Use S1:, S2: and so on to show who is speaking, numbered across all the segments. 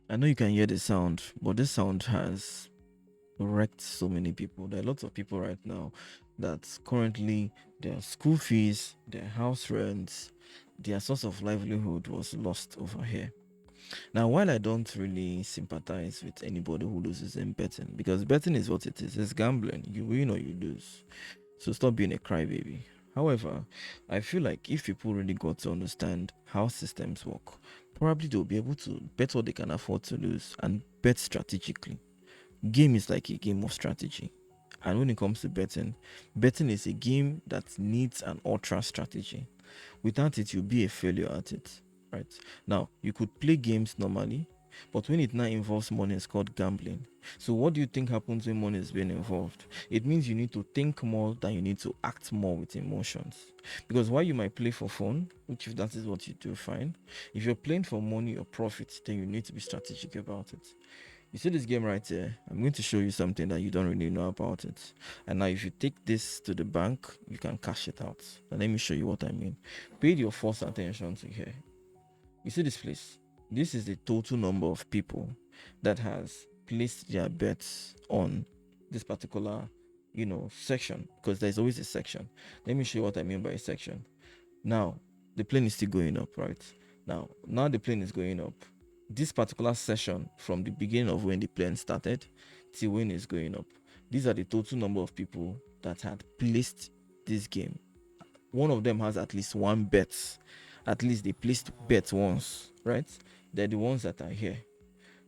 S1: I know you can hear the sound, but this sound has wrecked so many people. There are lots of people right now that currently their school fees, their house rents, their source of livelihood was lost over here. Now, while I don't really sympathize with anybody who loses in betting, because betting is what it is, it's gambling. You win or you lose. So stop being a crybaby. However, I feel like if people really got to understand how systems work, probably they'll be able to bet what they can afford to lose and bet strategically. Game is like a game of strategy. And when it comes to betting, betting is a game that needs an ultra strategy. Without it, you'll be a failure at it. Right? Now, you could play games normally, but when it now involves money, it's called gambling. So, what do you think happens when money is being involved? It means you need to think more than you need to act more with emotions. Because while you might play for fun, which if that is what you do, fine. If you're playing for money or profit, then you need to be strategic about it. You see this game right here? I'm going to show you something that you don't really know about it. And now if you take this to the bank, you can cash it out. And let me show you what I mean. Pay your first attention to here. You see this place? This is the total number of people that has placed their bets on this particular, section. Because there's always a section. Let me show you what I mean by a section. Now, the plane is still going up, right? Now the plane is going up. This particular session, from the beginning of when the plane started till when it's going up, these are the total number of people that had placed this game. One of them has at least one bet. At least they placed bet once, right? They're the ones that are here.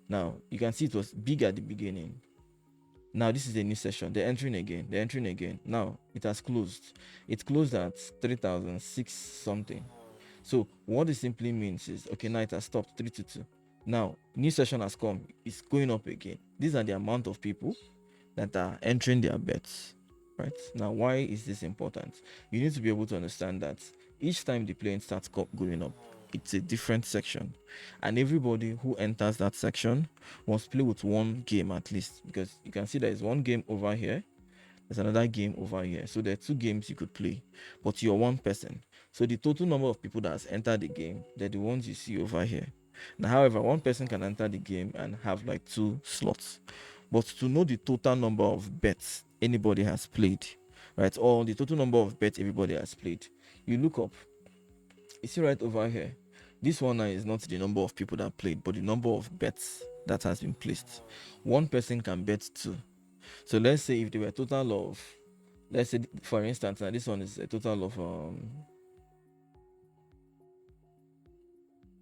S1: Now, you can see it was big at the beginning. Now this is a new session. They're entering again. They're entering again. Now it has closed. It closed at 3,006 something. So what this simply means is, okay, now it has stopped 322. Now new session has come. It's going up again. These are the amount of people that are entering their bets. Right now, why is this important? You need to be able to understand that each time the plane starts going up, it's a different section, and everybody who enters that section must play with one game at least, because you can see there is one game over here, there's another game over here, so there are two games you could play, but you're one person. So the total number of people that has entered the game, they're the ones you see over here. Now, however, one person can enter the game and have like two slots, but to know the total number of bets anybody has played, right, or the total number of bets everybody has played, you look up. You see right over here, this one now is not the number of people that played, but the number of bets that has been placed. One person can bet two. So let's say if there were a total of, let's say for instance, now this one is a total of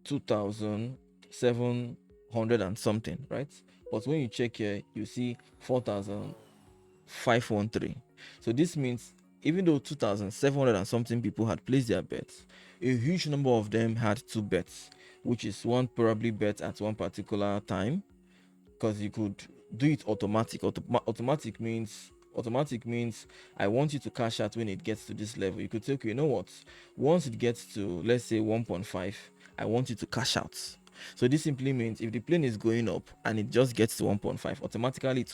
S1: 2,700 and something, right? But when you check here, you see 4,513. So this means even though 2,700 and something people had placed their bets, a huge number of them had two bets, which is one probably bet at one particular time, because you could do it automatic. Automatic means I want you to cash out when it gets to this level. You could say, okay, you know what? Once it gets to, let's say, 1.5, I want you to cash out. So this simply means if the plane is going up and it just gets to 1.5, automatically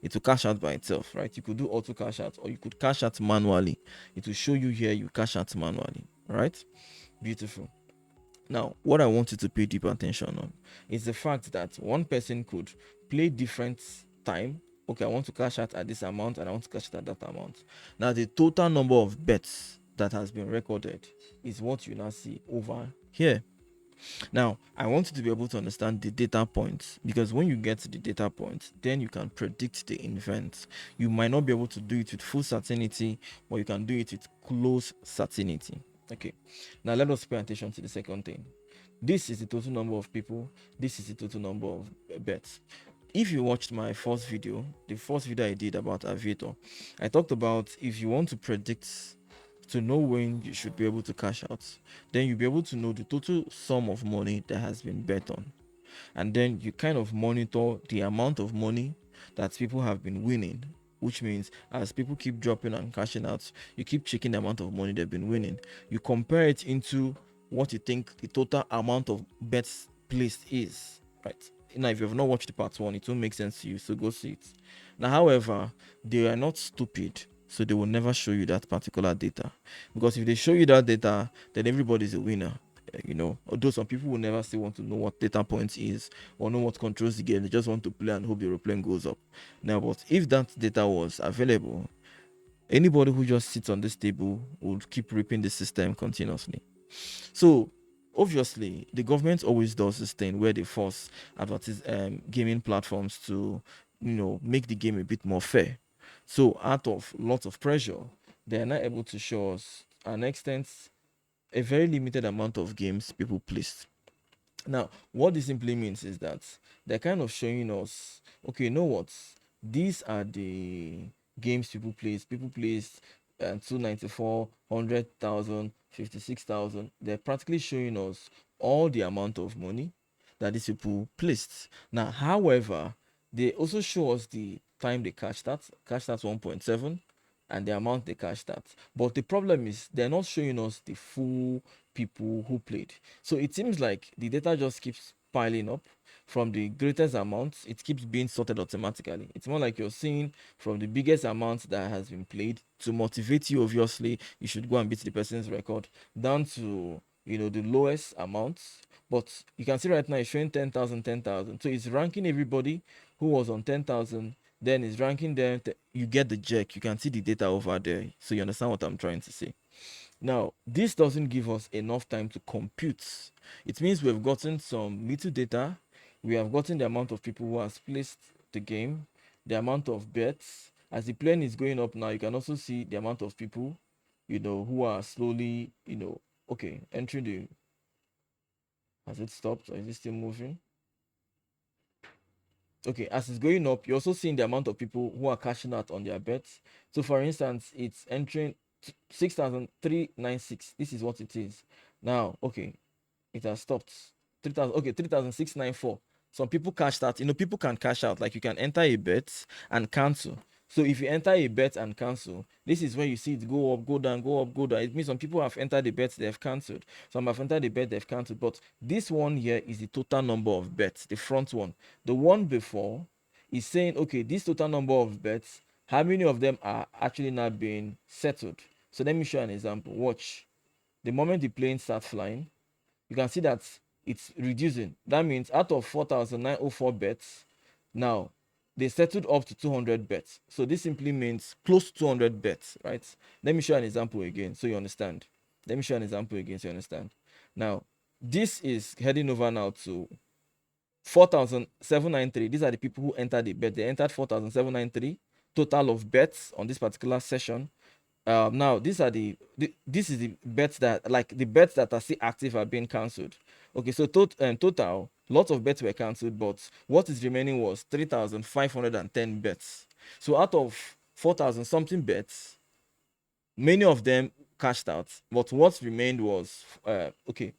S1: it will cash out by itself, right? You could do auto cash out, or you could cash out manually. It will show you here you cash out manually, right? Beautiful. Now, what I want you to pay deep attention on is the fact that one person could play different time. Okay, I want to cash out at this amount and I want to cash out at that amount. Now, the total number of bets that has been recorded is what you now see over here. Now, I want you to be able to understand the data points, because when you get to the data points, then you can predict the event. You might not be able to do it with full certainty, but you can do it with close certainty. Okay, now let us pay attention to the second thing. This is the total number of people, this is the total number of bets. If you watched my first video, the first video I did about Aviator, I talked about if you want to predict, to know when you should be able to cash out, then you'll be able to know the total sum of money that has been bet on. And then you kind of monitor the amount of money that people have been winning, which means as people keep dropping and cashing out, you keep checking the amount of money they've been winning. You compare it into what you think the total amount of bets placed is, right? Now, if you have not watched the part one, it won't make sense to you, so go see it. Now, however, they are not stupid, so they will never show you that particular data, because if they show you that data, then everybody's a winner. Although some people will never still want to know what data points is or know what controls the game. They just want to play and hope the aeroplane goes up. Now, but if that data was available, anybody who just sits on this table would keep ripping the system continuously. So obviously, the government always does this thing where they force gaming platforms to, make the game a bit more fair. So out of lots of pressure, they are not able to show us an extent, a very limited amount of games people placed. Now, what this simply means is that they're kind of showing us, okay, you know what? These are the games people placed. People placed 294, 100,000, 56,000. They're practically showing us all the amount of money that these people placed. Now, however, they also show us the time they cashed that. Cashed that 1.7 and the amount they cashed that. But the problem is they're not showing us the full people who played. So it seems like the data just keeps piling up from the greatest amount, it keeps being sorted automatically. It's more like you're seeing from the biggest amount that has been played to motivate you. Obviously, you should go and beat the person's record down to the lowest amounts. But you can see right now it's showing 10,000, 10,000. So it's ranking everybody who was on 10,000. Then it's ranking them. You get the jerk. You can see the data over there. So you understand what I'm trying to say. Now, this doesn't give us enough time to compute. It means we've gotten some little data. We have gotten the amount of people who has placed the game, the amount of bets. As the plane is going up now, you can also see the amount of people, who are slowly, okay, entering the. Has it stopped or is it still moving? Okay, as it's going up, you're also seeing the amount of people who are cashing out on their bets. So, for instance, it's entering 6,396. This is what it is. Now, okay, it has stopped. 3,000, okay, 3,694. Some people cashed out. People can cash out. Like you can enter a bet and cancel. So if you enter a bet and cancel, this is where you see it go up, go down, go up, go down. It means some people have entered the bet, they've cancelled. Some have entered the bet, they've cancelled. But this one here is the total number of bets, the front one. The one before is saying, okay, this total number of bets, how many of them are actually not being settled? So let me show an example. Watch. The moment the plane starts flying, you can see that it's reducing. That means out of 4,904 bets, now they settled up to 200 bets. So this simply means close to 200 bets, right? Let me show an example again so you understand. Let me show an example again so you understand. Now, this is heading over now to 4,793. These are the people who entered the bet. They entered 4,793 total of bets on this particular session. Now these are this is the bets that, like, the bets that are still active are being cancelled. Okay, so total lots of bets were cancelled, but what is remaining was 3,510 bets. So out of 4,000 something bets, many of them cashed out, but what remained was okay,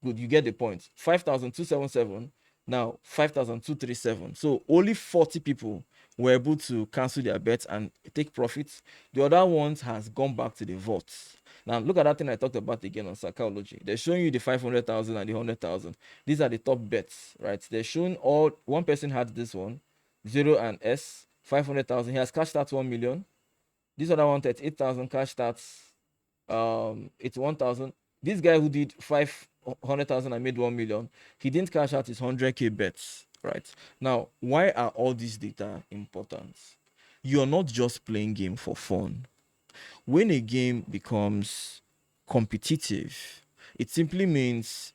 S1: good, you get the point. 5,277, now 5,237. So only 40 people were able to cancel their bets and take profits. The other ones has gone back to the vaults. Now look at that thing I talked about again on psychology. They're showing you the 500,000 and the 100,000. These are the top bets, right? They're showing all. One person had this one, zero and S, 500,000. He has cashed out 1 million. This other one, 38,000, cashed out it's 1,000. This guy who did 500,000 and made 1 million, he didn't cash out his 100k bets, right? Now, why are all these data important? You're not just playing game for fun. When a game becomes competitive, it simply means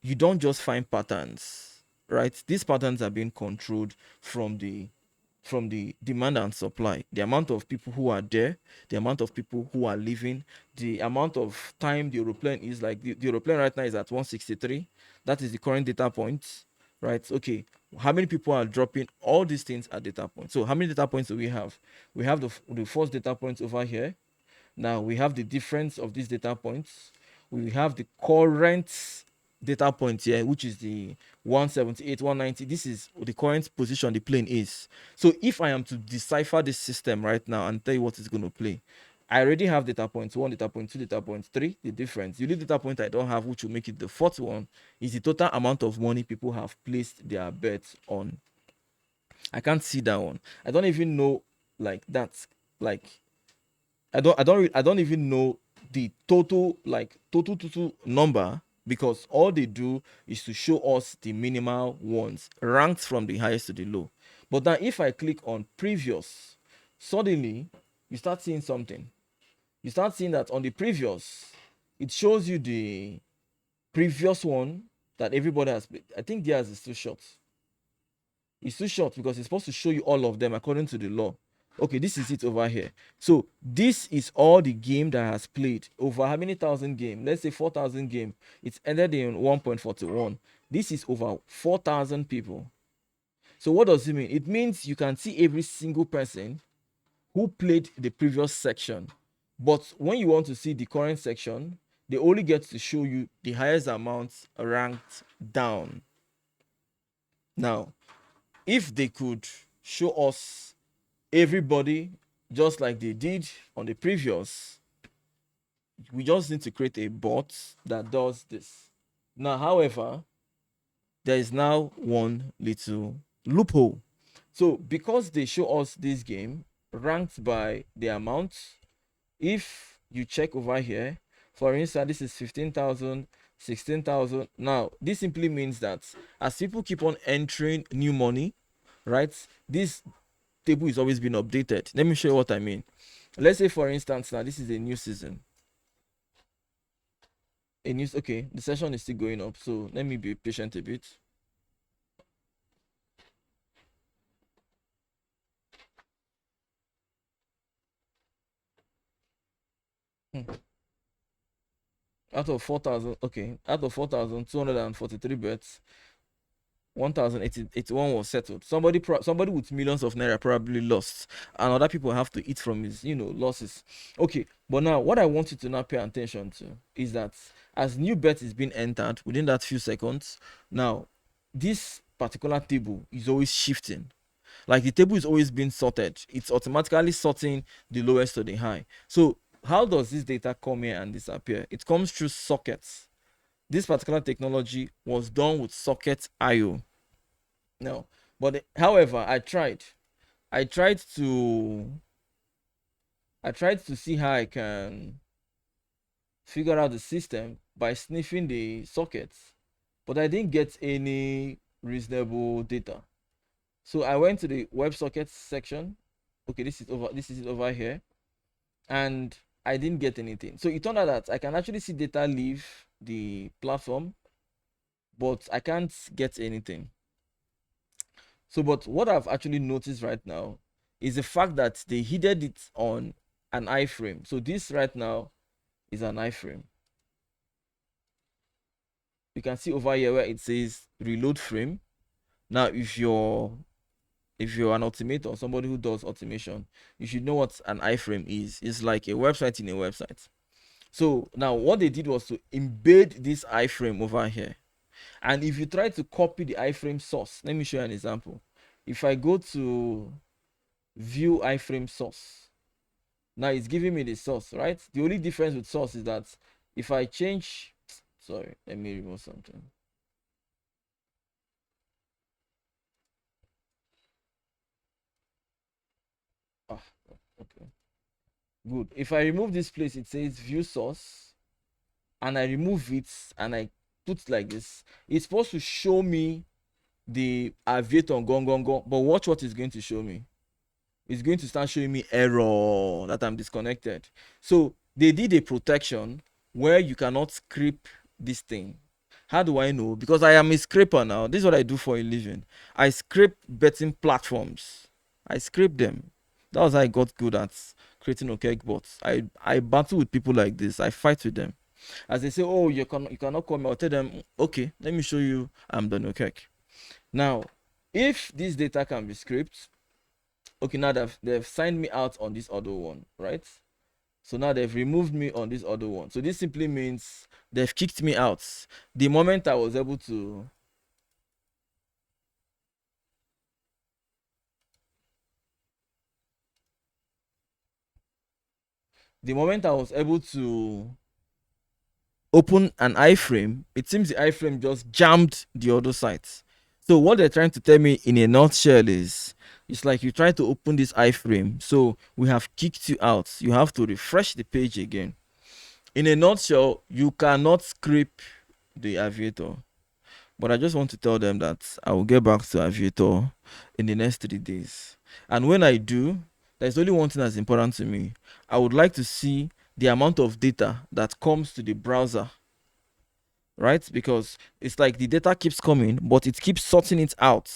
S1: you don't just find patterns, right? These patterns are being controlled from the demand and supply, the amount of people who are there, the amount of people who are leaving, the amount of time the aeroplane is, like the aeroplane right now is at 163. That is the current data point, right? Okay, how many people are dropping? All these things are data points. So how many data points do we have? We have the first data points over here. Now we have the difference of these data points. We have the current data point here, which is the 178, 190. This is the current position the plane is. So if I am to decipher this system right now and tell you what it's going to play, I already have data points 1, data point 2, data point 3. The difference, the only data point I don't have, which will make it the fourth one, is the total amount of money people have placed their bets on. I can't see that one. I don't even know, like, that's like, I don't even know the total, like, total number because all they do is to show us the minimal ones ranked from the highest to the low. But now if I click on previous, suddenly you start seeing something. You start seeing that on the previous, it shows you the previous one that everybody has played. I think theirs is too short. It's too short because it's supposed to show you all of them according to the law. Okay, this is it over here. So this is all the game that has played over how many thousand game? Let's say 4,000 game. It's ended in 1.41. This is over 4,000 people. So what does it mean? It means you can see every single person who played the previous section. But when you want to see the current section, they only get to show you the highest amounts ranked down. Now, if they could show us everybody just like they did on the previous, we just need to create a bot that does this. Now, however, there is now one little loophole. So because they show us this game ranked by the amount, if you check over here, for instance, this is 15,000, 16,000. Now this simply means that as people keep on entering new money, right, this table is always being updated. Let me show you what I mean. Let's say for instance now this is a new season. Okay, the session is still going up, so let me be patient a bit. Hmm. Out of 4,000, okay, out of 4,243 bets, 1,081 was settled. Somebody with millions of naira probably lost, and other people have to eat from his, losses. Okay, but now what I want you to now pay attention to is that as new bet is being entered within that few seconds, now this particular table is always shifting. Like the table is always being sorted. It's automatically sorting the lowest to the high. So how does this data come here and disappear? It comes through sockets. This particular technology was done with socket IO. No, but however, I tried to see how I can figure out the system by sniffing the sockets, but I didn't get any reasonable data. So I went to the WebSockets section. Okay, this is it over here, and I didn't get anything. So it turned out that I can actually see data leave the platform, but I can't get anything. So, but what I've actually noticed right now is the fact that they hidden it on an iframe. So this right now is an iframe. You can see over here where it says reload frame. Now, if you're an automator, somebody who does automation, you should know what an iframe is. It's like a website in a website. So now what they did was to embed this iframe over here. And if you try to copy the iframe source, let me show you an example. If I go to view iframe source, now it's giving me the source, right? The only difference with source is that if I change, sorry, let me remove something. Ah, okay, good. If I remove this place, it says view source, and I remove it and I put like this, it's supposed to show me the Aviator gone, but watch what it's going to show me. It's going to start showing me error that I'm disconnected. So they did a protection where you cannot scrape this thing. How do I know? Because I am a scraper now. This is what I do for a living. I scrape betting platforms. I scrape them. That was how I got good at creating okay bots. I battle with people like this. I fight with them. As they say, oh, you cannot come. I'll tell them, okay, let me show you I'm done okay. Now, if this data can be scraped, okay, now they've signed me out on this other one, right? So now they've removed me on this other one. So this simply means they've kicked me out. The moment I was able to open an iframe, it seems the iframe just jammed the other site. So what they're trying to tell me in a nutshell is, it's like you try to open this iframe, so we have kicked you out. You have to refresh the page again. In a nutshell, you cannot scrape the Aviator. But I just want to tell them that I will get back to Aviator in the next 3 days. And when I do, there's only one thing that's important to me. I would like to see the amount of data that comes to the browser, right? Because it's like the data keeps coming, but it keeps sorting it out.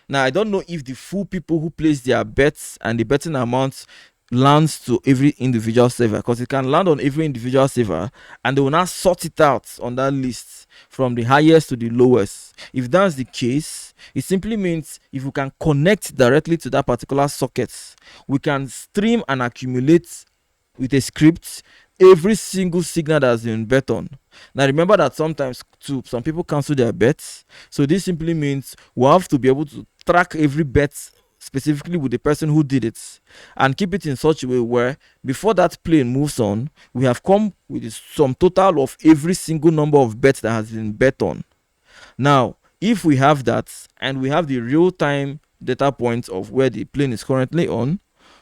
S1: Now, I don't know if the full people who place their bets and the betting amount lands to every individual server, because it can land on every individual server and they will now sort it out on that list from the highest to the lowest. If that's the case, it simply means if we can connect directly to that particular socket, we can stream and accumulate with a script every single signal that's been bet on. Now remember that sometimes too some people cancel their bets, so this simply means we have to be able to track every bet specifically with the person who did it and keep it in such a way where before that plane moves on, we have come with some total of every single number of bets that has been bet on. Now if we have that and we have the real-time data points of where the plane is currently on,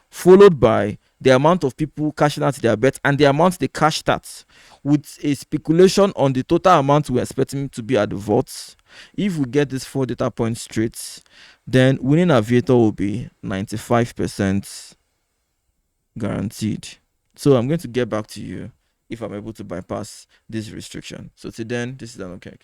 S1: followed by the amount of people cashing out their bet and the amount they cashed out, with a speculation on the total amount we're expecting to be at the votes. If we get these 4 data points straight, then winning Aviator will be 95% guaranteed. So I'm going to get back to you if I'm able to bypass this restriction. So till then, this is an okay.